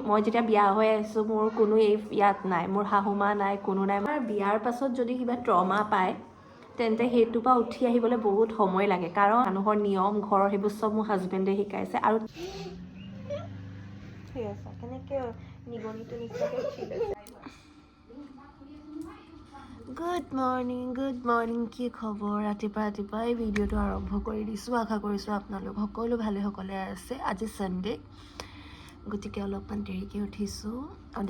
মই যেতিয়া বিয়া হৈ আহিছোঁ মোৰ কোনো ইয়াত নাই, মোৰ শাহুমা নাই, কোনো নাই। আমাৰ বিয়াৰ পাছত যদি কিবা ট্ৰমা পায় তেন্তে সেইটোৰ পৰা উঠি আহিবলৈ বহুত সময় লাগে, কাৰণ মানুহৰ নিয়ম ঘৰৰ সেইবোৰ চব মোৰ হাজবেণ্ডে শিকাইছে। আৰু ঠিক আছে কেনেকৈ নিগনিটো নিচিনাকৈ উঠি লৈছে। গুড মৰ্ণিং, কি খবৰ? ৰাতিপুৱা এই ভিডিঅ'টো আৰম্ভ কৰি দিছোঁ। আশা কৰিছোঁ আপোনালোক সকলো ভালে আছে। আজি ছানডে, গতিকে অলপমান দেৰিকৈ উঠিছোঁ।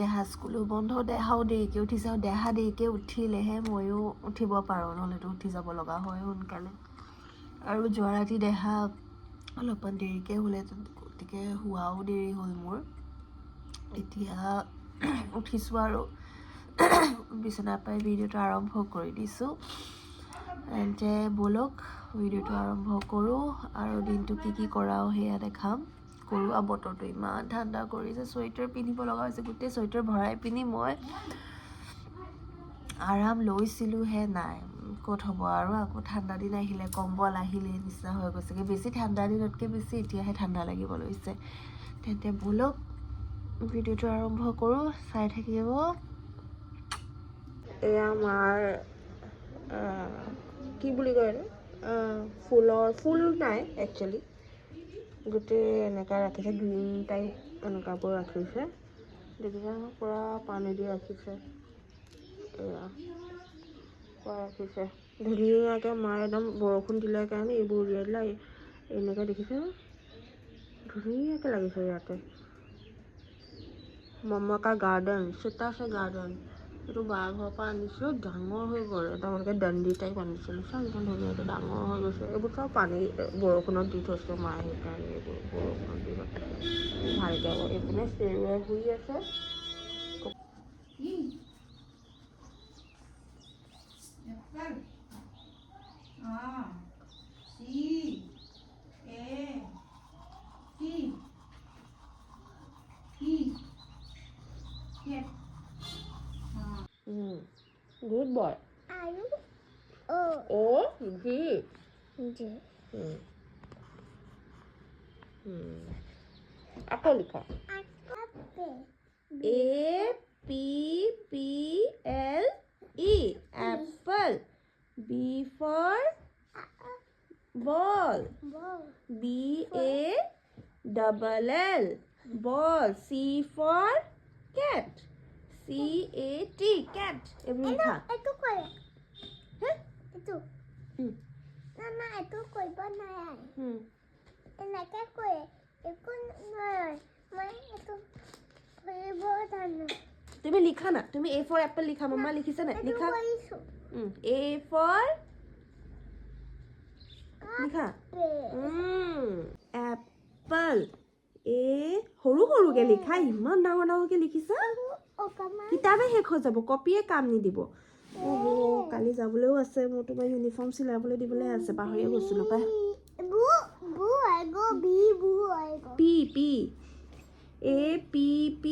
দেহা স্কুলো বন্ধ, দেহাও দেৰিকৈ উঠিছে। আৰু দেহা দেৰিকৈ উঠিলেহে ময়ো উঠিব পাৰোঁ, নহ'লেতো উঠি যাব লগা হয় সোনকালে। আৰু যোৱা ৰাতি দেহা অলপমান দেৰিকৈ শুলে, গতিকে শোৱাও দেৰি হ'ল মোৰ। এতিয়া উঠিছোঁ আৰু বিচনাৰ পৰাই ভিডিঅ'টো আৰম্ভ কৰি দিছোঁ। তেন্তে ব'লক ভিডিঅ'টো আৰম্ভ কৰোঁ আৰু দিনটো কি কৰাও সেয়া দেখাম। কৰোঁ। আৰু বতৰটো ইমান ঠাণ্ডা কৰিছে, চুৱেটাৰ পিন্ধিব লগা হৈছে। গোটেই চুৱেটাৰ ভৰাই পিনি মই আৰাম লৈছিলোঁহে, নাই ক'ত হ'ব আৰু। আকৌ ঠাণ্ডা দিন আহিলে, কম্বল আহিলে নিচিনা হৈ গৈছেগৈ। বেছি ঠাণ্ডা দিনতকৈ বেছি এতিয়াহে ঠাণ্ডা লাগিব লৈছে। তেন্তে ব'লক ভিডিঅ'টো আৰম্ভ কৰোঁ, চাই থাকিব। এয়া আমাৰ কি বুলি কয় ফুল নাই একচুৱেলি, গোটেই এনেকুৱা ৰাখিছে, গ্ৰীণ টাইপ এনেকুৱাবোৰ ৰাখিছে। দেখিছে পূৰা পানী দি ৰাখিছে, এয়া পূৰা ৰাখিছে ধুনীয়াকৈ। মায়ে একদম বৰষুণ দিলে কাৰণে এইবোৰ উলিয়াই দিলে। এনেকৈ দেখিছে ধুনীয়াকৈ লাগিছে ইয়াতে। मम्मा का गार्डन, छोटा सा गार्डन। এইটো বাৰ ঘৰৰ পৰা আনিছোঁ, ডাঙৰ হৈ গ'ল। এটা এনেকৈ দণ্ডি টাইপ আনিছিলোঁ, চব ইমান ধুনীয়াকৈ ডাঙৰ হৈ গৈছে। এইবোৰ চব পানী বৰষুণত দি থৈছে মায়ে, সেইকাৰণে এইবোৰ বৰষুণত দি ৰাখিছে ভালকৈ। এইপিনে চেৰুৱে শুই আছে। Good boy. O G. Apa लिखा? A P P L E, apple. B for ball. B A double L, ball. C for cat. C A T, cat. এইবোৰ লিখা। এইটো কৰে হে, এইটো না এইটো কৰিব নাই। এনেকৈ কৰে, একো নহয়। মই এইটো কৰিব জানো। তুমি লিখা না, তুমি A for apple লিখা। মামা লিখিছে না, লিখা। A for লিখা এপল। এ সৰু সৰুকৈ লিখা, ইমান ডাঙৰ ডাঙৰকৈ লিখিছা। কিতাপে শেষ হৈ যাব, কপিয়ে কাম নিদিব। কালি যাবলৈও আছে মোৰ, তোমাৰ ইউনিফৰ্ম চিলাবলৈ দিবলৈ আছে, পাহৰিয়ে গৈছিলোঁ পাই। P P A P P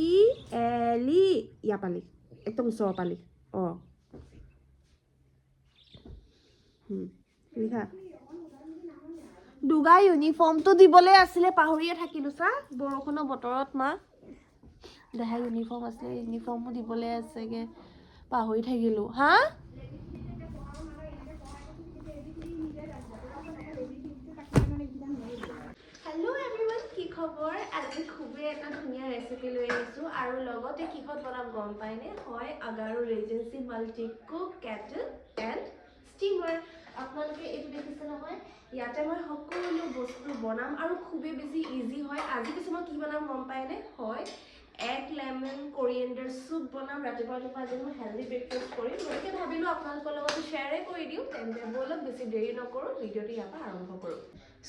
L E, ইয়াৰ পালি একদম ওচৰৰ পালি। লিখা। দুগা ইউনিফৰ্মটো দিবলৈ আছিলে, পাহৰিয়ে থাকিলোঁ চা, বৰষুণৰ বতৰত। মা দেহা ইউনিফৰ্ম আছিলে, ইউনিফৰ্মো দিবলৈ আছেগৈ, পাহৰি থাকিলোঁ। হা হেল্ল' এভৰিৱান, কি খবৰ? আজি খুবেই এটা ধুনীয়া ৰেচিপি লৈ আহিছোঁ, আৰু লগতে কিহত বনাম গম পায়নে? হয় আগাৰু Regency multi cook kettle and steamer. আপোনালোকে এইটো দেখিছে নহয়, ইয়াতে মই সকলো বস্তু বনাম আৰু খুবেই বেছি ইজি হয়। আজি কিছুমান কি বনাম গম পায়নে? হয় এগ লেমন কৰিয়েণ্ডাৰ চুপ বনাম। ৰাতিপুৱা আজি মই হেল্ডি ব্ৰেকফাষ্ট কৰিম, গতিকে ভাবিলোঁ আপোনালোকৰ লগত শ্বেয়াৰে কৰি দিওঁ। তেন্তে ব'লক বেছি দেৰি নকৰোঁ, ভিডিঅ'টো ইয়াৰ পৰা আৰম্ভ কৰোঁ।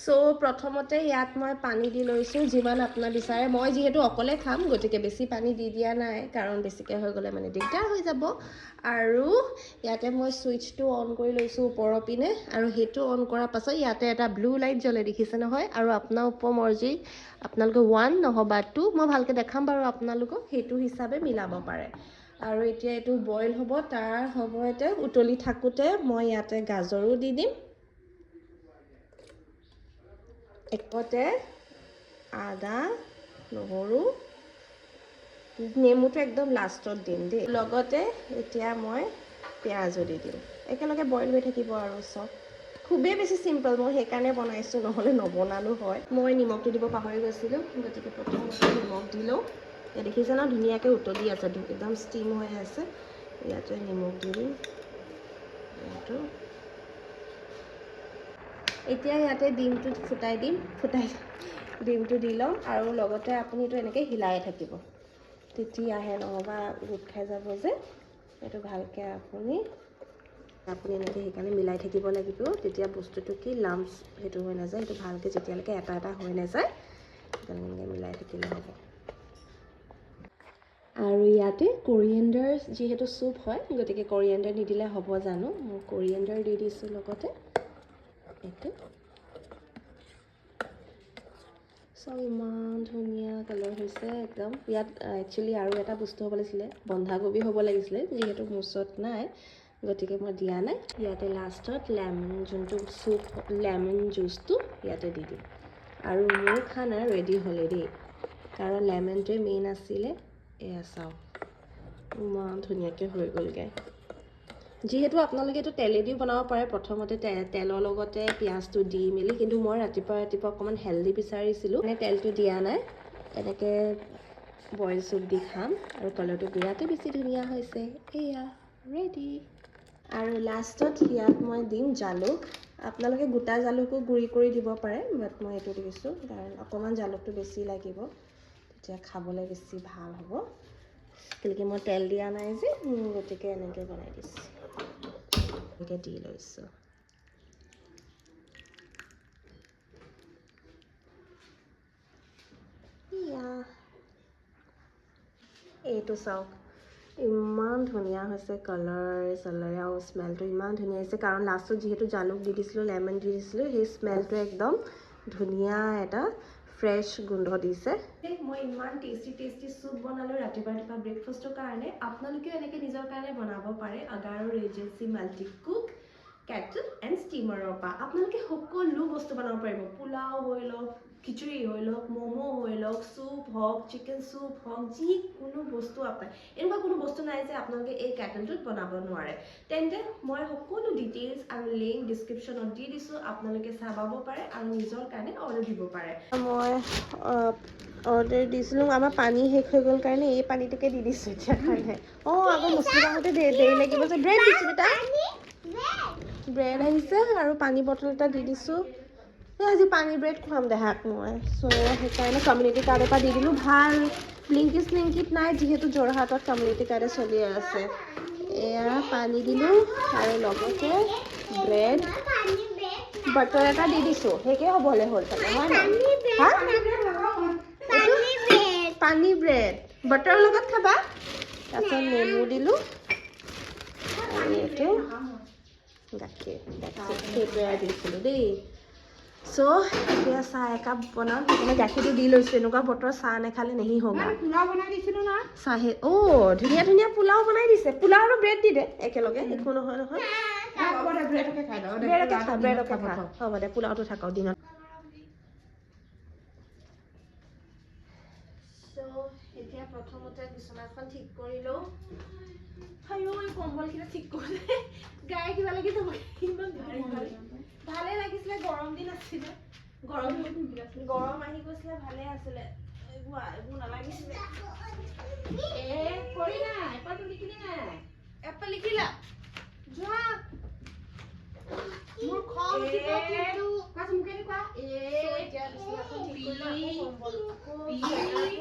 চ' প্ৰথমতে ইয়াত মই পানী দি লৈছোঁ, যিমান আপোনাৰ বিচাৰে। মই যিহেতু অকলে খাম, গতিকে বেছি পানী দি দিয়া নাই, কাৰণ বেছিকৈ হৈ গ'লে মানে দিগদাৰ হৈ যাব। আৰু ইয়াতে মই ছুইচটো অন কৰি লৈছোঁ ওপৰৰ পিনে, আৰু সেইটো অন কৰাৰ পাছত ইয়াতে এটা ব্লু লাইট জ্বলে, দেখিছে নহয়। আৰু আপোনাৰ ওপৰমৰ্জি, আপোনালোকে 1 নহবা 2, মই ভালকৈ দেখাম বাৰু আপোনালোকক, সেইটো হিচাপে মিলাব পাৰে। আৰু এতিয়া এইটো বইল হ'ব, তাৰ সময়তে উতলি থাকোঁতে মই ইয়াতে গাজৰো দি দিম। একতে আদা নহৰু নেমুটো একদম লাষ্টত দিম দেই। লগতে এতিয়া মই পিঁয়াজো দি দিম। একেলগে বইল হৈ থাকিব আৰু চব। খুবেই বেছি চিম্পল, মই সেইকাৰণে বনাইছোঁ, নহ'লে নবনালো হয়। মই নিমখটো দিব পাহৰি গৈছিলোঁ, গতিকে প্ৰথমতে নিমখ দি লওঁ। এতিয়া দেখিছে ন ধুনীয়াকৈ উতলি আছে, একদম ষ্টিম হৈ আছে। ইয়াতে নিমখ দি দিম। এতিয়া ইয়াতে ডিমটো ফুটাই দিম, ডিমটো দি ল'ম আৰু লগতে আপুনি এইটো এনেকৈ হিলাই থাকিব, তেতিয়াহে নহ'বা গোট খাই যাব যে। এইটো ভালকৈ আপুনি এনেকৈ সেইকাৰণে মিলাই থাকিব লাগিব, তেতিয়া বস্তুটো কি লাম্পছ সেইটো হৈ নাযায়। সেইটো ভালকৈ যেতিয়ালৈকে এটা এটা হৈ নাযায় তেনেকৈ মিলাই থাকিলে হ'ব। আৰু ইয়াতে কৰিয়েণ্ডাৰ, যিহেতু চুপ হয় গতিকে কৰিয়েণ্ডাৰ নিদিলে হ'ব জানো, মই কৰিয়েণ্ডাৰ দি দিছোঁ লগতে। এইটো চব ইমান ধুনীয়া কালাৰ হৈছে একদম। ইয়াত একচুৱেলি আৰু এটা বস্তু হ'ব লাগিছিলে, বন্ধাকবি হ'ব লাগিছিলে, যিহেতু মোৰ ওচৰত নাই গতিকে মই দিয়া নাই। ইয়াতে লাষ্টত লেমন, যোনটো চুপ লেমন জুচটো ইয়াতে দি দিম। আৰু মোৰ খানা ৰেডি হ'লে দেই, কাৰণ লেমনটোৱে মেইন আছিলে। এয়া চাওক ইমান ধুনীয়াকৈ হৈ গ'লগৈ। যিহেতু আপোনালোকে এইটো তেলেদিও বনাব পাৰে, প্ৰথমতে তেলৰ লগতে পিঁয়াজটো দি মেলি, কিন্তু মই ৰাতিপুৱা অকণমান হেল্ডি বিচাৰিছিলোঁ, মানে তেলটো দিয়া নাই, এনেকৈ বইল চুপ দি খাম। আৰু কালাৰটো বিৰাটেই বেছি ধুনীয়া হৈছে। এয়া ৰেডি। আৰু লাষ্টত ইয়াত মই দিম জালুক। আপোনালোকে গোটা জালুকো গুড়ি কৰি দিব পাৰে, বাট মই এইটো দিছোঁ কাৰণ অকণমান জালুকটো বেছি লাগিব, তেতিয়া খাবলৈ বেছি ভাল হ'ব। গতিকে মই তেল দিয়া নাই যে, গতিকে এনেকৈ বনাই দিছোঁ, এনেকৈ দি লৈছোঁ। এইটো চাওক ইমান ধুনীয়া হৈছে, কালাৰ চালাৰ আৰু স্মেলটো ইমান ধুনীয়া হৈছে, কাৰণ লাষ্টত যিহেতু জালুক দি দিছিলোঁ, লেমন দি দিছিলোঁ, সেই স্মেলটো একদম ধুনীয়া এটা ফ্ৰেছ গোন্ধ দিছে। মই ইমান টেষ্টি চুপ বনালোঁ ৰাতিপুৱা ব্ৰেকফাষ্টৰ কাৰণে। আপোনালোকেও এনেকৈ নিজৰ কাৰণে বনাব পাৰে। আগাৰো ৰেজেঞ্চি মাল্টি কুক কেটল এণ্ড ষ্টিমাৰৰ পৰা আপোনালোকে সকলো বস্তু বনাব পাৰিব। পোলাও হৈ লওক, খিচুড়ি হৈ লওক, ম'ম' হৈ লওক, চুপ হওক, চিকেন চুপ হওক, যিকোনো বস্তু আপোনাৰ, এনেকুৱা কোনো বস্তু নাই যে আপোনালোকে এই কেটলটোত বনাব নোৱাৰে। তেন্তে মই সকলো ডিটেইলছ আৰু লিংক ডিছক্ৰিপশ্যনত দি দিছোঁ, আপোনালোকে চাব পাৰে আৰু নিজৰ কাৰণে অৰ্ডাৰ দিব পাৰে। মই অৰ্ডাৰ দিছিলোঁ, আমাৰ পানী শেষ হৈ গ'ল কাৰণে এই পানীটোকে দি দিছোঁ এতিয়া কাৰণে। আকৌ মুছলিম আহোঁতে দেৰি লাগিব যে। ব্ৰেড দিছোঁ বেটা, ব্ৰেড আহিছে আৰু পানী বটল এটা দি দিছোঁ। আজি পানী ব্ৰেড খুৱাম দেহাক মই, সেইকাৰণে কমিউনিটি কাৰ্ডৰ পৰা দি দিলোঁ। ভাল ব্লিংকিট নাই, যিহেতু যোৰহাটত কমিউনিটি কাৰ্ডে চলি আছে। এয়া পানী দিলোঁ আৰু লগতে ব্ৰেড বাটাৰ এটা দি দিছোঁ, সেইকে হ'বলৈ হ'ল চাগে, হয় নাই? পানী ব্ৰেড বাটাৰৰ লগত খাবা। তাৰপিছত নেমু দিলোঁ আৰু এইটো গাখীৰ, সেইটোৱে দিছিলোঁ দেই। এতিয়া চাহ একাপ বনাম, সেইকাৰণে গাখীৰটো দি লৈছোঁ। এনেকুৱা বতৰ চাহ নাখালে নেহি হ'ব। পোলাও বনাই দিছিলোঁ না চাহে। ধুনীয়া পোলাও বনাই দিছে। পোলাও আৰু ব্ৰেড দি দে একেলগে, একো নহয়। ব্ৰেডকে খা, হ'ব দে, পোলাওটো থাকক দিনত। এতিয়া প্ৰথমতে বিচনাখন ঠিক কৰি লওঁ। কম্বলকেইটা ঠিক কৰোঁতে গায়ে কিবা লাগি যাব, ইমান ভালে লাগিছিলে। গৰম দিন আছিলে, গৰম আহি গৈছিলে, ভালে আছিলে। এইবোৰ নালাগিছিলে। এপাল লিখিলা যোৱা। মোৰ খং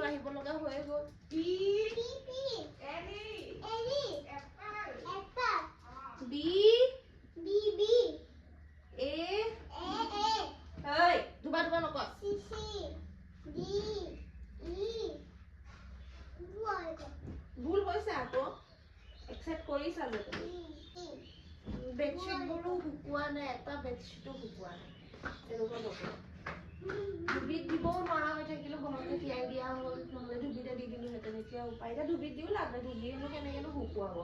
আহিব লগা হৈ গ'ল। ভুল হৈছে আকৌ, একচেপ্ট কৰি চালো। বেডশ্বীটবোৰো শুকোৱা নাই, এটা বেডশ্বীটো শুকোৱা নাই। তেনেকুৱা বতৰ, ধুবিত দিবও নোৱাৰা হৈ থাকিলো, ঘৰতে তিয়াই দিয়া হ'ল, নহ'লে ধুবিতে দি দিলো হেঁতেন। এতিয়া উপায়, এতিয়া ধুবিত দিও লাভ নাই, ধুবিনো কেনেকেনো শুকুৱাব।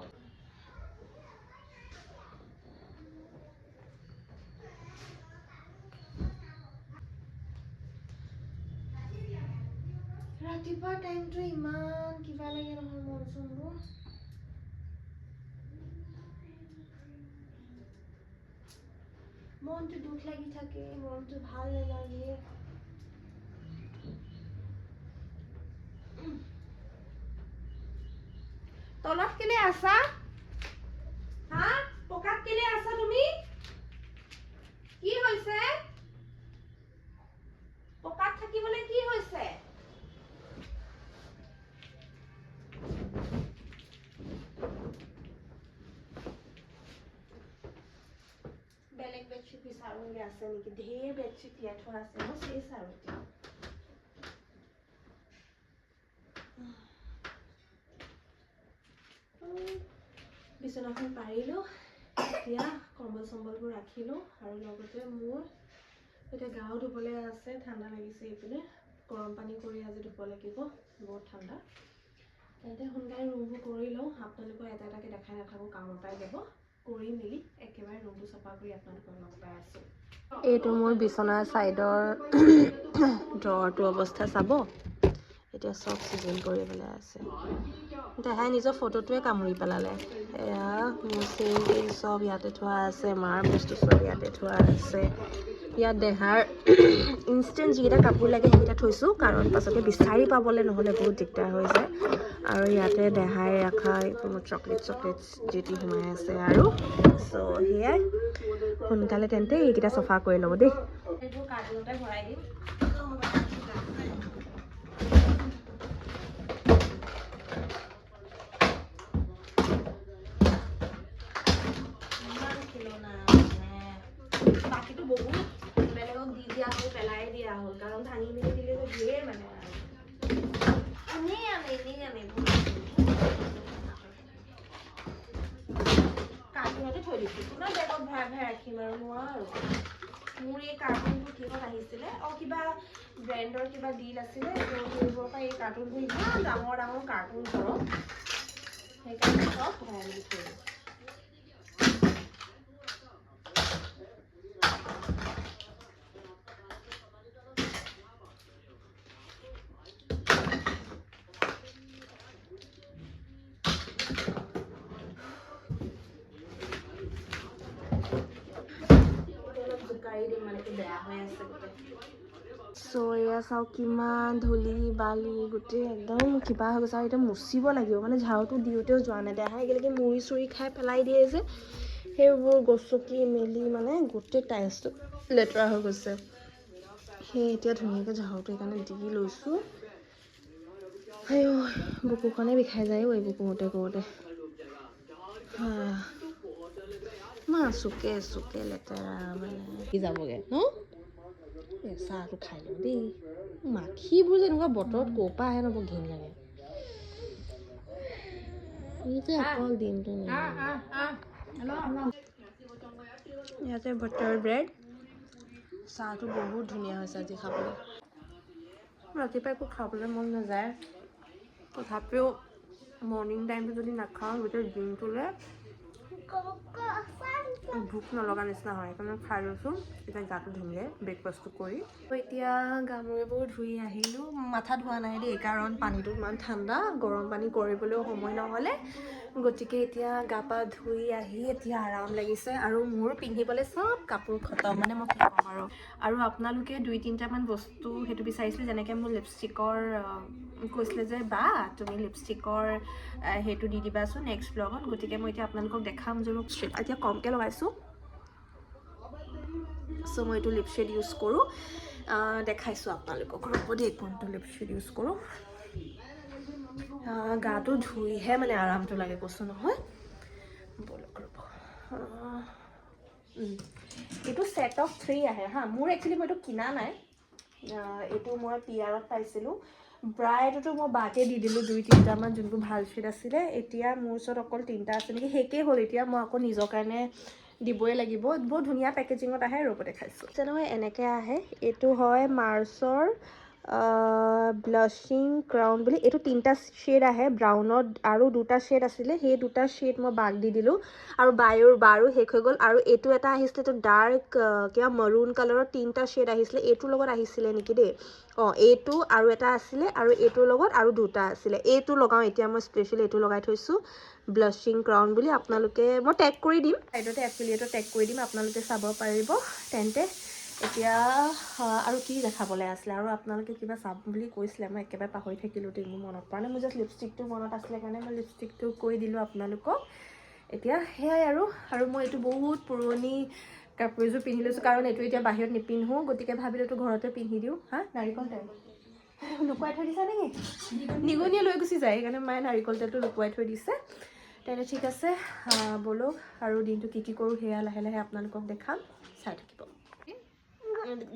ৰাতিপুৱা টাইম কিন্তু ইমান কিবা লাগে নহয় মন চনবোৰ মনটো দুখ লাগি থাকে মনটো ভাল নালাগে তলত কেলে আছা হা পকাত কেলে আছা তুমি কি হৈছে পকাত থাকিবলৈ কি হৈছে বেলেগ বেডশ্বীট বিচাৰোঁগে আছে নেকি ঢেৰ বেডশ্বীট তিয়াই থোৱা আছে মই চেচ আৰু বিছনাখন পাৰিলোঁ এতিয়া কম্বল চম্বলবোৰ ৰাখিলোঁ আৰু লগতে মোৰ এতিয়া গাও ধুবলৈ আছে ঠাণ্ডা লাগিছে এইপিনে গৰম পানী কৰি আজি ধুব লাগিব বহুত ঠাণ্ডা তেন্তে সোনকালে ৰুমবোৰ কৰি লওঁ আপোনালোকক এটা এটাকৈ দেখাই নাথাকোঁ কামৰ পৰাই যাব কৰি মেলি একেবাৰে ৰুমটো চফা কৰি আপোনালোকক লগ পাই আছোঁ এইটো মোৰ বিছনাৰ ছাইডৰ ড্ৰৰটো অৱস্থা চাব এতিয়া চব চিজিল কৰি পেলাই আছে দেহাই নিজৰ ফটোটোৱে কামুৰি পেলালে এয়া মোৰ চেইন চব ইয়াতে থোৱা আছে মাৰ বস্তু চব ইয়াতে থোৱা আছে ইয়াত দেহাৰ ইনষ্টেণ্ট যিকেইটা কাপোৰ লাগে সেইকেইটা থৈছোঁ কাৰণ পাছতে বিচাৰি পাবলৈ নহ'লে বহুত দিগদাৰ হৈ যায় আৰু ইয়াতে দেহাই ৰখা কোনো চকলেট যিটি সোমাই আছে আৰু চ' সেয়াই সোনকালে তেন্তে এইকেইটা চফা কৰি ল'ব দেই এইবোৰ কাৰ্টুনতে ভৰাই দিম বাকীটো বহুত বেলেগক দি দিয়া হ'ল পেলাই দিয়া হ'ল কাৰণ ভাঙি মেলি দিলে যে ঢেৰ মানে এনেই আনে কাৰ্টুনতে থৈ দিছোঁ কিমান বেগত ভৰাই ৰাখিম আৰু নোৱাৰো মোৰ এই কাৰ্টুনবোৰ কিহত আহিছিলে কিবা ব্ৰেণ্ডৰ কিবা ডিল আছিলে সেইবোৰৰ পৰা এই কাৰ্টুনবোৰ ইমান ডাঙৰ কাৰ্টুন ঘৰত সেইকাৰণে চব ভৰাই মেলি থৈ দিছোঁ এয়া চাওক কিমান ধূলি বালি গোটেই একদম কিবা হৈ গৈছে আৰু এতিয়া মুচিব লাগিব মানে ঝাৰুটো দিওঁতেও যোৱা নাই দেহাই একেলগে মুৰি চুৰি খাই পেলাই দিয়ে যে সেইবোৰ গচকি মেলি মানে গোটেই টাইলছটো লেতেৰা হৈ গৈছে সেই এতিয়া ধুনীয়াকৈ ঝাৰুটো সেইকাৰণে দি লৈছোঁ বুকুখনে বিষাই যায় এইবোৰ কৰোঁতে চুকে লেতেৰা মানে যাবগৈ ন চাহটো খাই লওঁ দেই মাখিবোৰ যে এনেকুৱা বতৰত ক'ৰ পৰা আহে ন বৰ ঘিণ লাগে অকল দিনটো ইয়াতে বাটাৰ ব্ৰেড চাহটো বহুত ধুনীয়া হৈছে আজি খাবলৈ ৰাতিপুৱা একো খাবলৈ মন নাযায় তথাপিও মৰ্ণিং টাইমটো যদি নাখাওঁ গোটেই দিনটোলৈ ভোক নলগা নিচিনা হয় সেইকাৰণে খাই লৈছোঁ এতিয়া গাটো ধুনীয়াকৈ ব্ৰেকফাষ্টটো কৰি এতিয়া গা মূৰবোৰ ধুই আহিলোঁ মাথা ধোৱা নাই দেই কাৰণ পানীটো ইমান ঠাণ্ডা গৰম পানী কৰিবলৈও সময় নহ'লে গতিকে এতিয়া গা পা ধুই আহি এতিয়া আৰাম লাগিছে আৰু মোৰ পিন্ধিবলৈ চব কাপোৰ খতম মানে মই কি ক'ম আৰু আপোনালোকে 2-3টামান বস্তু সেইটো বিচাৰিছিলে যেনেকৈ মোৰ লিপষ্টিকৰ কৈছিলে যে বা তুমি লিপষ্টিকৰ সেইটো দি দিবাচোন নেক্সট ব্লগত গতিকে মই এতিয়া আপোনালোকক দেখাম যে মোক এতিয়া কমকৈ লগাইছোঁ চ' মই এইটো লিপষ্টিক ইউজ কৰোঁ দেখাইছোঁ আপোনালোকক ৰ'ব দেই কোনটো লিপষ্টিক ইউজ কৰোঁ গাটো ধুইহে মানে আৰামটো লাগে কৈছোঁ নহয় বলক ৰ'ব এইটো ছেট অফ 3 আহে হা মোৰ একচুৱেলি মই এইটো কিনা নাই এইটো মই পিয়াৰত পাইছিলোঁ ব্ৰাইডতো মই বাকে দি দিলোঁ 2-3টামান যোনবোৰ ভাল ফিট আছিলে এতিয়া মোৰ ওচৰত অকল 3টা আছে নেকি শেষেই হ'ল এতিয়া মই আকৌ নিজৰ কাৰণে দিবই লাগিব বহুত ধুনীয়া পেকেজিঙত আহে ৰ'ব দেখাইছোঁ নহয় এনেকৈ আহে এইটো হয় মাৰ্চৰ ব্লাছিং ক্ৰাউন বুলি এইটো 3টা শ্বেড আহে ব্ৰাউনত আৰু 2টা শ্বেড আছিলে সেই 2টা শ্বেড মই বাক দি দিলোঁ আৰু বাৰো শেষ হৈ গ'ল আৰু এইটো এটা আহিছিলে এইটো ডাৰ্ক কিবা মৰুন কালাৰৰ 3টা শ্বেড আহিছিলে এইটোৰ লগত আহিছিলে নেকি দেই এইটো আৰু এটা আছিলে আৰু এইটোৰ লগত আৰু 2টা আছিলে এইটো লগাওঁ এতিয়া মই স্পেচিয়েলি এইটো লগাই থৈছোঁ ব্লাছিং ক্ৰাউন বুলি আপোনালোকে মই টেগ কৰি দিম ছাইডতে এফিলিয়েটত টেগ কৰি দিম আপোনালোকে চাব পাৰিব তেন্তে এতিয়া আৰু কি দেখাবলৈ আছিলে আৰু আপোনালোকে কিবা চাম বুলি কৈছিলে মই একেবাৰে পাহৰি থাকিলোঁ দেই মোৰ মনত পৰা নাই মোৰ জাষ্ট লিপষ্টিকটো মনত আছিলে কাৰণে মই লিপষ্টিকটো কৈ দিলোঁ আপোনালোকক এতিয়া সেয়াই আৰু মই এইটো বহুত পুৰণি কাপোৰ এযোৰ পিন্ধি লৈছোঁ কাৰণ এইটো এতিয়া বাহিৰত নিপিন্ধোঁ গতিকে ভাবিলোঁ এইটো ঘৰতে পিন্ধি দিওঁ নাৰিকল তেল লুকুৱাই থৈ দিছা নেকি নিগনিয়ে লৈ গুচি যায় সেইকাৰণে মায়ে নাৰিকল তেলটো লুকুৱাই থৈ দিছে তেনে ঠিক আছে ব'লক আৰু দিনটো কি কৰোঁ সেয়া লাহে লাহে আপোনালোকক দেখাম চাই থাকিব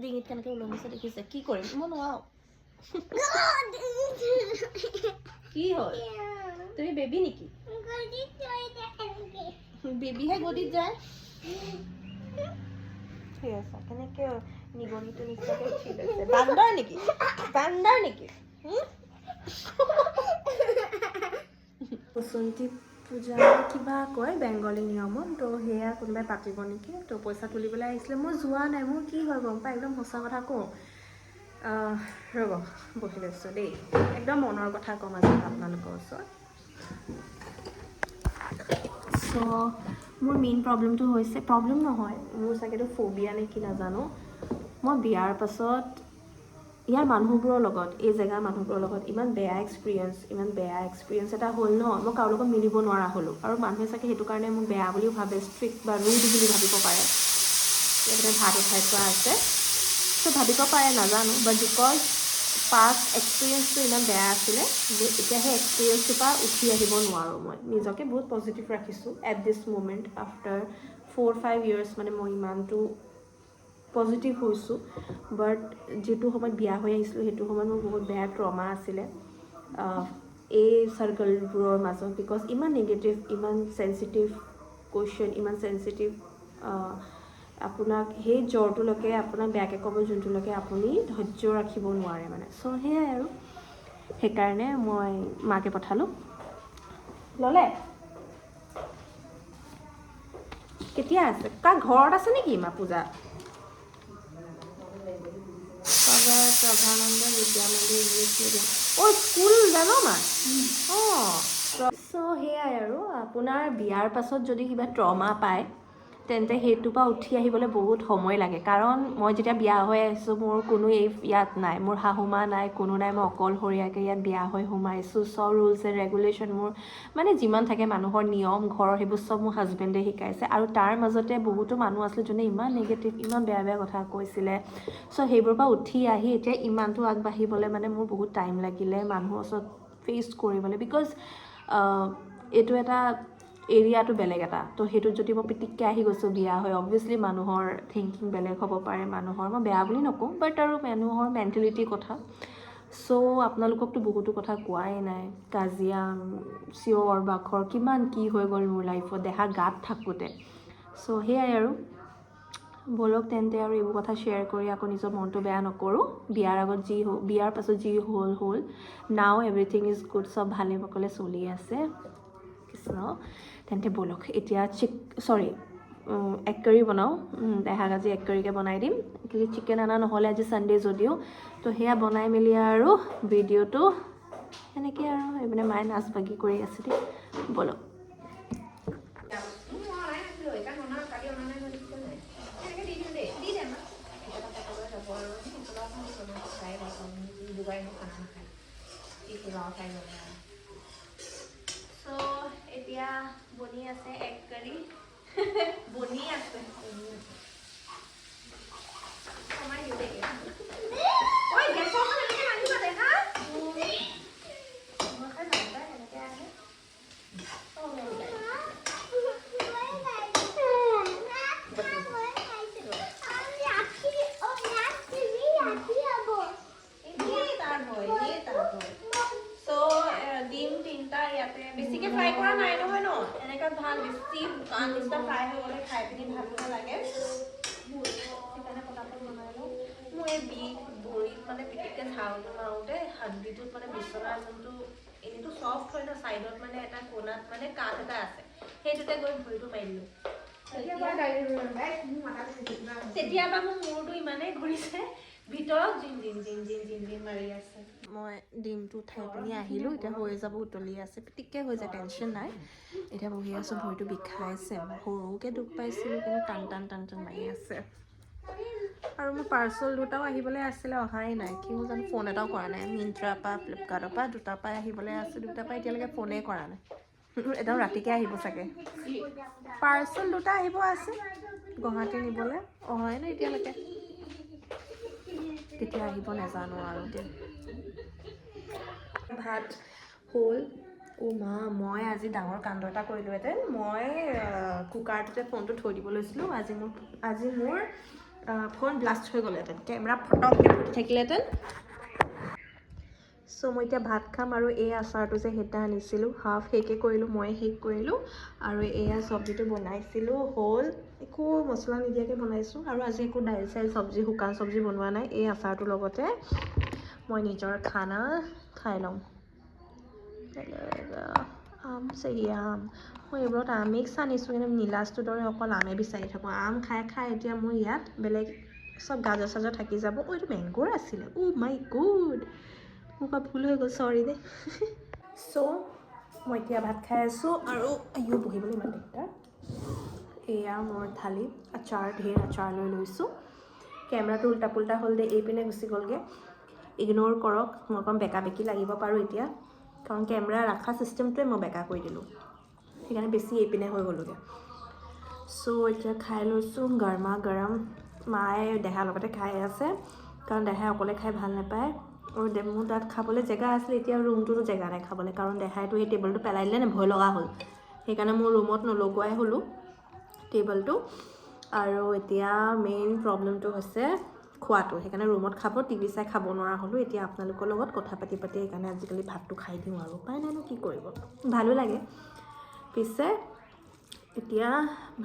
ডিঙিত কেনেকৈ ওলমিছে দেখিছে কি কৰিম মই নোৱাৰো কি হ'ল তুমি বেবী নেকি বেবীহে গদিত যায় ঠিক আছে কেনেকৈ নিগনিটো নিচিনাকৈ উঠি লৈছে বান্দৰ নেকি বসন্তী পূজা কিবা কয় বেংগলী নিয়মত তো সেয়া কোনোবাই পাতিব নেকি তো পইচা তুলিবলৈ আহিছিলে মই যোৱা নাই মোৰ কি হয় গম পাই একদম সঁচা কথা কওঁ ৰ'ব বহি লৈছোঁ দেই একদম মনৰ কথা ক'ম আজি আপোনালোকৰ ওচৰত চ' মোৰ মেইন প্ৰব্লেমটো হৈছে প্ৰব্লেম নহয় মোৰ চাগেতো ফোবিয়া নে কি নাজানো মই বিয়াৰ পাছত ইয়াৰ মানুহবোৰৰ লগত এই জেগাৰ মানুহবোৰৰ লগত ইমান বেয়া এক্সপিৰিয়েঞ্চ এটা হ'ল ন মই কাৰো লগত মিলিব নোৱাৰা হ'লোঁ আৰু মানুহে চাগে সেইটো কাৰণে মোক বেয়া বুলিও ভাবে ষ্ট্ৰিক্ট বা ৰুড বুলি ভাবিব পাৰে এইপিনে ভাত উঠাই থোৱা আছে চ' ভাবিব পাৰে নাজানো বাট বিকজ পাষ্ট এক্সপিৰিয়েঞ্চটো ইমান বেয়া আছিলে যে এতিয়া সেই এক্সপিৰিয়েঞ্চটোৰ পৰা উঠি আহিব নোৱাৰোঁ মই নিজকে বহুত পজিটিভ ৰাখিছোঁ at this moment after 4-5 years মানে মই ইমানটো পজিটিভ হৈছোঁ বাট যিটো সময়ত বিয়া হৈ আহিছিলোঁ সেইটো সময়ত মোৰ বহুত বেয়া ট্ৰমা আছিলে এই চাৰ্কলবোৰৰ মাজত বিকজ ইমান নিগেটিভ ইমান চেঞ্চিটিভ কুৱেশ্যন ইমান চেঞ্চিটিভ আপোনাক সেই জ্বৰটোলৈকে আপোনাক বেয়াকৈ ক'ব যোনটোলৈকে আপুনি ধৈৰ্য ৰাখিব নোৱাৰে মানে চ' সেয়াই আৰু সেইকাৰণে মই মাকে পঠালোঁ ল'লে কেতিয়া আছে কাৰ ঘৰত আছে নেকি মা পূজা প্ৰভানন্দ বিদ্যা মন্দিৰ ইংলিছ মিডিয়াম স্কুল জানো মা চ' সেয়াই আৰু আপোনাৰ বিয়াৰ পাছত যদি কিবা ট্ৰমা পায় তেন্তে সেইটোৰ পৰা উঠি আহিবলৈ বহুত সময় লাগে কাৰণ মই যেতিয়া বিয়া হৈ আহিছোঁ মোৰ কোনো ইয়াত নাই মোৰ শাহু মা নাই কোনো নাই মই অকলশৰীয়াকৈ ইয়াত বিয়া হৈ সোমাইছোঁ চব ৰুলছ এণ্ড ৰেগুলেশ্যন মোৰ মানে যিমান থাকে মানুহৰ নিয়ম ঘৰৰ সেইবোৰ চব মোৰ হাজবেণ্ডে শিকাইছে আৰু তাৰ মাজতে বহুতো মানুহ আছিলে যোনে ইমান নিগেটিভ ইমান বেয়া বেয়া কথা কৈছিলে চ' সেইবোৰৰ পৰা উঠি আহি এতিয়া ইমানটো আগবাঢ়িবলৈ মানে মোৰ বহুত টাইম লাগিলে মানুহৰ ওচৰত ফেচ কৰিবলৈ বিকজ এইটো এটা এৰিয়াটো বেলেগ এটা তো সেইটোত যদি মই পিটিককৈ আহি গৈছোঁ বিয়া হৈ অবভিয়াছলি মানুহৰ থিংকিং বেলেগ হ'ব পাৰে মানুহৰ মই বেয়া বুলি নকওঁ বাট আৰু মানুহৰ মেণ্টেলিটিৰ কথা চ' আপোনালোককতো বহুতো কথা কোৱাই নাই কাজিয়া চিঞৰ বাখৰ কিমান কি হৈ গ'ল মোৰ লাইফত দেখা গাত থাকোঁতে চ' সেয়াই আৰু ব'লক তেন্তে আৰু এইবোৰ কথা শ্বেয়াৰ কৰি আকৌ নিজৰ মনটো বেয়া নকৰোঁ বিয়াৰ পাছত যি হ'ল নাও এভৰিথিং ইজ গুড চব ভালে সকলে চলি আছে কৃষ্ণ তেন্তে ব'লক এতিয়া এগ কাৰী বনাওঁ দেহাক আজি এগ কাৰীকে বনাই দিম কিন্তু চিকেন অনা নহ'লে আজি ছানডে যদিও তো সেয়া বনাই মেলি আৰু ভিডিঅ'টো সেনেকৈ আৰু এইপিনে মায়ে নাচ বাগি কৰি আছে দেই ব'লক এতিয়া বনি আছে এগ কাৰী বনি আছে বেছিকৈ ফ্ৰাই কৰা নাই নহয় ন এনেকৈ ভাল বেছি নিচিনা ফ্ৰাই হৈ গ'লে খাই পিনি ভাল নালাগে সেইকাৰণে পটাপট বনাই লওঁ মোৰ এই বিষ ভৰিত মানে পিটিককৈ ঝাৰুটো মাৰোঁতে হাড্ডিটোত মানে বিচনাৰ যোনটো এনেইতো চফ্ট হয় ন, ছাইডত মানে এটা কোণাত মানে কাঠ এটা আছে, সেইটোতে গৈ ভৰিটো মাৰি দিলোঁ। তেতিয়াৰ পৰা মোৰ মূৰটো ইমানেই ঘূৰিছে, ভিতৰত জিন জিন জিন জিন জিন জিন মাৰি আছে। মই ডিমটো উঠাই পিনি আহিলোঁ, এতিয়া হৈ যাব, উতলি আছে, পিটিককৈ হৈ যায়, টেনশ্যন নাই। এতিয়া বহি আছোঁ, ভৰিটো বিষাইছে, সৰুকৈ দুখ পাইছিলোঁ কিন্তু টান টান টান টান মাৰি আছে। আৰু মোৰ পাৰ্চেল দুটাও আহিবলৈ আছিলে, অহাই নাই, কি হ'ল জানো, ফোন এটাও কৰা নাই। মিন্ত্ৰাৰ পৰা, ফ্লিপকাৰ্টৰ পৰা, দুটাৰ পৰাই আহিবলৈ আছে, দুটাৰ পৰা এতিয়ালৈকে ফোনেই কৰা নাই। একদম ৰাতিকৈ আহিব চাগে। পাৰ্চেল দুটা আহিব আছে গুৱাহাটী নিবলৈ, অহাই নাই এতিয়ালৈকে, কেতিয়া আহিব নাজানো আৰু এতিয়া। ভাত হ'ল। মা, মই আজি ডাঙৰ কাণ্ড এটা কৰিলোঁহেঁতেন। মই কুকাৰটোতে ফোনটো থৈ দিব লৈছিলোঁ, আজি মোৰ ফোন ব্লাষ্ট হৈ গ'লহেঁতেন, কেমেৰা ফটককৈ ফুটি থাকিলেহেঁতেন। চ' মই এতিয়া ভাত খাম, আৰু এই আচাৰটো যে সেইটা আনিছিলোঁ, হাফ শেষে কৰিলোঁ, মই শেষ কৰিলোঁ। আৰু এয়া চব্জিটো বনাইছিলোঁ, হ'ল, একো মছলা নিদিয়াকৈ বনাইছোঁ। আৰু আজি একো দাইল চাইল চব্জি, শুকান চব্জি বনোৱা নাই। এই আচাৰটোৰ লগতে মই নিজৰ খানা খাই ল'ম। আম আম, মই এইবোৰত আমেই আনিছোঁ, কিন্তু নীলাজটোৰ দৰে অকল আমে বিচাৰি থাকোঁ। আম খাই খাই এতিয়া মোৰ ইয়াত বেলেগ চব গাজৰ চাজৰ থাকি যাব। এইটো মেংগোৰ আছিলে, মাই গড, মোৰ পৰা ভুল হৈ গ'ল, চৰি দেই। চ' মই এতিয়া ভাত খাই আছোঁ, আৰু বহিবলৈ ইমান দিগদাৰ। এয়া মোৰ থালি, আচাৰ, ঢেৰ আচাৰ লৈ লৈছোঁ। কেমেৰাটো উল্টা পুল্টা হ'ল দে, এইপিনে গুচি গ'লগৈ, ইগন'ৰ কৰক। মই অকণ বেকা বেকি লাগিব পাৰোঁ এতিয়া, কাৰণ কেমেৰা ৰখা ছিষ্টেমটোৱে মই বেকা কৰি দিলোঁ, সেইকাৰণে বেছি এইপিনে হৈ গ'লোগৈ। চ' এতিয়া খাই লৈছোঁ, গৰমা গৰম। মায়ে দেহাৰ লগতে খাই আছে, কাৰণ দেহাই অকলে খাই ভাল নাপায়। আৰু মোৰ তাত খাবলৈ জেগা আছিলে, এতিয়া ৰুমটোতো জেগা নাই খাবলৈ, কাৰণ দেহাইটো এই টেবুলটো পেলাই দিলে নে, ভয় লগা হ'ল। সেইকাৰণে মোৰ ৰুমত নলগোৱাই হ'লোঁ টেবুলটো। আৰু এতিয়া মেইন প্ৰব্লেমটো হৈছে খোৱাটো, সেইকাৰণে ৰুমত খাব, টিভি চাই খাব নোৱাৰা হ'লোঁ। এতিয়া আপোনালোকৰ লগত কথা পাতি পাতি সেইকাৰণে আজিকালি ভাতটো খাই দিওঁ, আৰু উপায় নাইনো কি কৰিব, ভালো লাগে। পিছে এতিয়া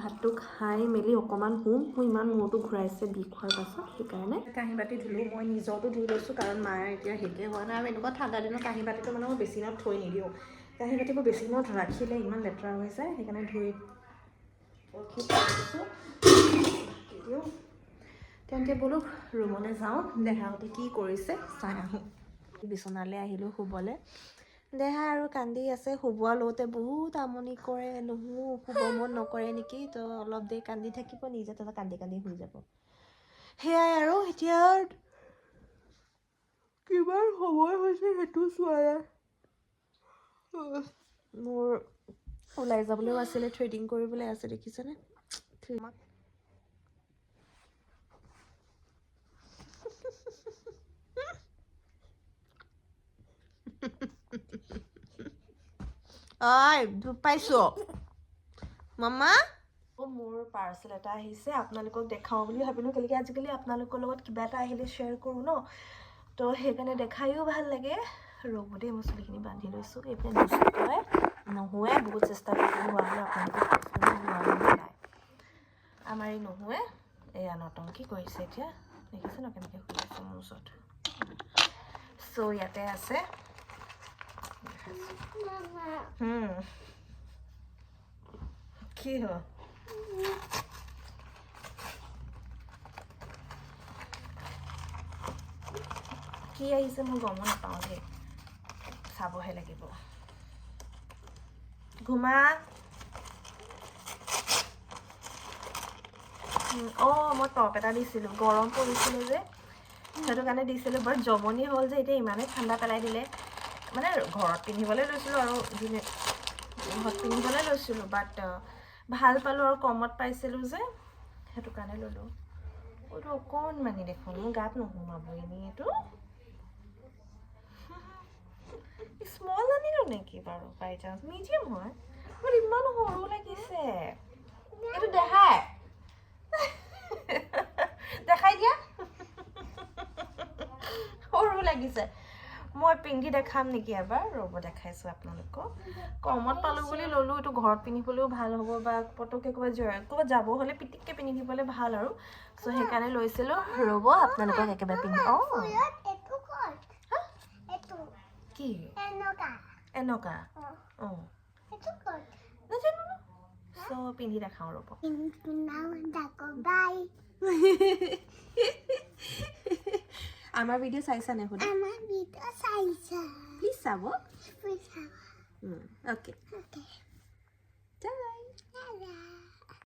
ভাতটো খাই মেলি অকণমান শুম, মোৰ ইমান মূৰটো ঘূৰাইছে বিষ খোৱাৰ পাছত, সেইকাৰণে কাঁহী বাতি ধুলোঁ। মই নিজৰটো ধুই লৈছোঁ, কাৰণ মায়ে এতিয়া শেষে হোৱা নাই। আৰু এনেকুৱা ঠাণ্ডা দিনৰ কাঁহী বাতিটো মানে মই বেছি দিনত থৈ নিদিওঁ, কাঁহী বাতিবোৰ বেছি দিনত ৰাখিলে ইমান লেতেৰা হৈ যায়, সেইকাৰণে ধুই দিওঁ। তেন্তে বোলো ৰুমলৈ যাওঁ, দেহাহঁতে কি কৰিছে চাই আহোঁ। বিচনালৈ আহিলোঁ শুবলৈ, দেহা আৰু কান্দি আছে। শুবোৱা লওঁতে বহুত আমনি কৰে, শুব মন নকৰে নেকি, তো অলপ দেৰি কান্দি থাকিব, নিজে তাতে কান্দি কান্দি শুই যাব। সেয়াই আৰু এতিয়া কিমান সময় হৈছে সেইটো চোৱা নাই। মোৰ ওলাই যাবলৈও আছিলে, থ্ৰেডিং কৰিবলৈ আছে, দেখিছেনে? পাইছো মামা, মোৰ পাৰ্চেল এটা আহিছে, আপোনালোকক দেখাওঁ বুলি ভাবিলোঁ, কেলেকি আজিকালি আপোনালোকৰ লগত কিবা এটা আহিলে শ্বেয়াৰ কৰোঁ ন, তো সেইকাৰণে দেখায়ো ভাল লাগে। ৰ'ব দেই, মই চুলিখিনি বান্ধি লৈছোঁ। এইপিনে নুশুৱে, বহুত চেষ্টা কৰি হোৱা আপোনালোকে নাই, আমাৰ এই নুশুৱে, এয়া নটংকি কৰিছে। এতিয়া দেখিছে ন কেনেকৈ শুই আছে মোৰ ওচৰত। চ' ইয়াতে আছে, কি হয় কি আহিছে মই গম নাপাওঁ দেই, চাবহে লাগিব। ঘুমা, মই টপ এটা দিছিলোঁ, গৰম পৰিছিলে যে, সেইটো কাৰণে দিছিলোঁ। বাট জমনি হ'ল যে এতিয়া ইমানেই ঠাণ্ডা পেলাই দিলে, মানে ঘৰত পিন্ধিবলৈ লৈছিলোঁ, আৰু ঘৰত পিন্ধিবলৈ লৈছিলোঁ, বাট ভাল পালোঁ আৰু কমত পাইছিলোঁ যে, সেইটো কাৰণে ল'লোঁ। এইটো অকণমানি দেখোন, মোৰ গাত নোসোমাব এনেই। এইটো স্মল আনিলোঁ নেকি বাৰু, বাই চান্স মিডিয়াম হয়, মোৰ ইমান সৰু লাগিছে। এইটো দেখাই দিয়া, সৰু লাগিছে। মই পিন্ধি দেখাম নেকি এবাৰ, ৰ'ব দেখাইছোঁ আপোনালোকক। কমত পালোঁ বুলি ল'লোঁ, এইটো ঘৰত পিন্ধিবলৈও ভাল হ'ব, বা পটককৈ ক'ৰবাত যাব হ'লে পিটিককৈ পিন্ধি দিবলৈ ভাল আৰু। চ' সেইকাৰণে লৈছিলোঁ। ৰ'ব আপোনালোকক একেবাৰে পিন্ধি কি এনেকা এনেকা অ অঁ সেইটো ক'ত নাজানো ন চ' পিন্ধি দেখাওঁ ৰ'ব কিন্তু নাম ডাকো বাই আমাৰ ভিডিঅ' চাইছানে সুধা আমাৰ ভিডিঅ' চাইছা প্লিজ চাব পইচা অ'কে অ'কে